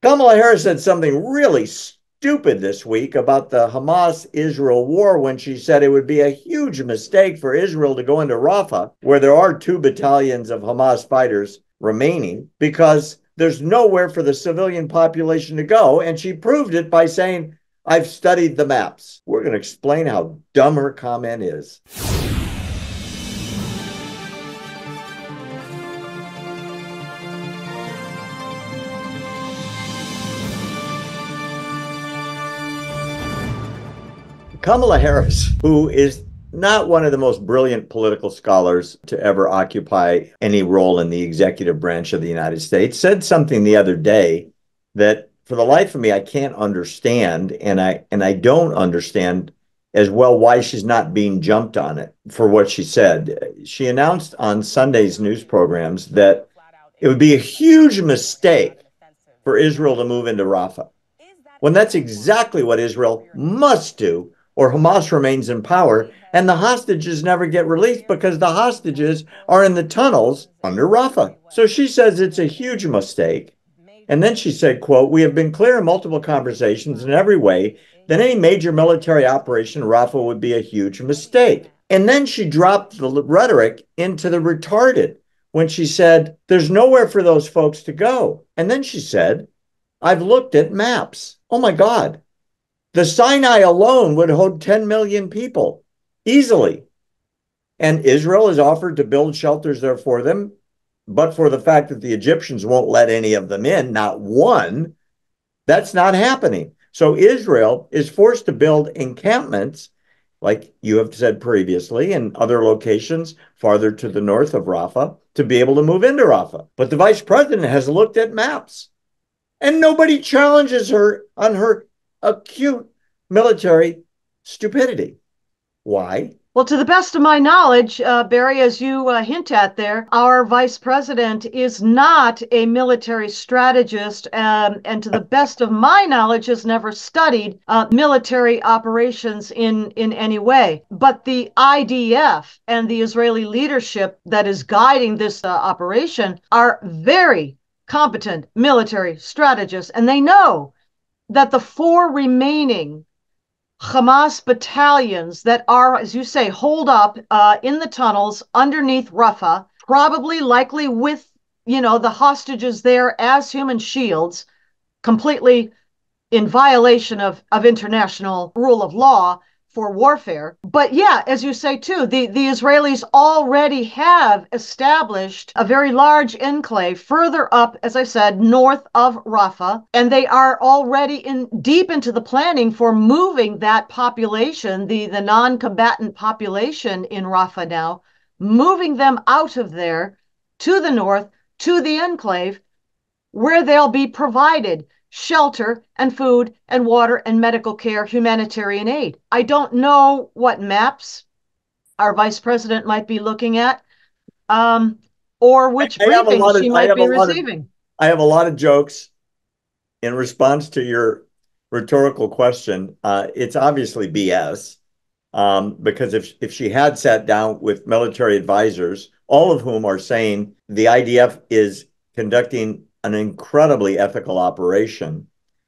Kamala Harris said something really stupid this week about the Hamas-Israel war when she said it would be a huge mistake for Israel to go into Rafah, where there are 2 battalions of Hamas fighters remaining, because there's nowhere for the civilian population to go. And she proved it by saying, I've studied the maps. We're going to explain how dumb her comment is. Kamala Harris, who is not one of the most brilliant political scholars to ever occupy any role in the executive branch of the United States, said something the other day that for the life of me, I can't understand. And I don't understand as well why she's not being jumped on it for what she said. She announced on Sunday's news programs that it would be a huge mistake for Israel to move into Rafah, when that's exactly what Israel must do, or Hamas remains in power, and the hostages never get released because the hostages are in the tunnels under Rafah. So she says it's a huge mistake. And then she said, quote, "We have been clear in multiple conversations in every way that any major military operation in Rafah would be a huge mistake." And then she dropped the rhetoric into the retarded when she said, there's nowhere for those folks to go. And then she said, I've looked at maps. Oh my God. The Sinai alone would hold 10 million people easily. And Israel has offered to build shelters there for them. But for the fact that the Egyptians won't let any of them in, not one, that's not happening. So Israel is forced to build encampments, like you have said previously, in other locations farther to the north of Rafah to be able to move into Rafah. But the vice president has looked at maps, and nobody challenges her on her acute military stupidity. Why? Well, to the best of my knowledge, Barry, as you hint at there, our vice president is not a military strategist, and to the best of my knowledge, has never studied military operations in any way. But the IDF and the Israeli leadership that is guiding this operation are very competent military strategists, and they know that the 4 remaining Hamas battalions that are, as you say, holed up in the tunnels underneath Rafah, probably likely with, the hostages there as human shields, completely in violation of international rule of law for warfare. But yeah, as you say too, the Israelis already have established a very large enclave further up, as I said, north of Rafah, and they are already deep into the planning for moving that population, the non-combatant population in Rafah now, moving them out of there to the north, to the enclave, where they'll be provided shelter and food and water and medical care, humanitarian aid. I don't know what maps our vice president might be looking at, or which briefings she might be receiving. I have a lot of jokes in response to your rhetorical question. It's obviously BS, because if she had sat down with military advisors, all of whom are saying the IDF is conducting an incredibly ethical operation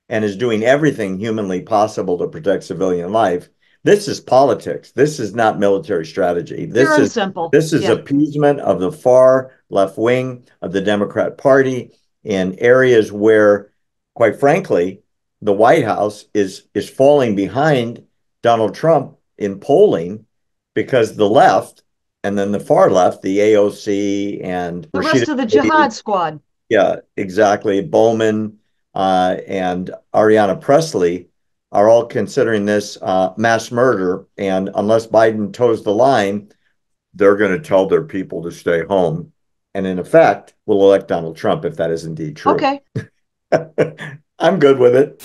and is doing everything humanly possible to protect civilian life. This is politics. This is not military strategy. Pure and simple. This is appeasement of the far left wing of the Democrat Party in areas where, quite frankly, the White House is falling behind Donald Trump in polling, because the left and then the far left, the AOC and the rest of the jihad squad. Yeah, exactly. Bowman and Ariana Presley are all considering this mass murder. And unless Biden toes the line, they're going to tell their people to stay home. And in effect, will elect Donald Trump if that is indeed true. Okay. I'm good with it.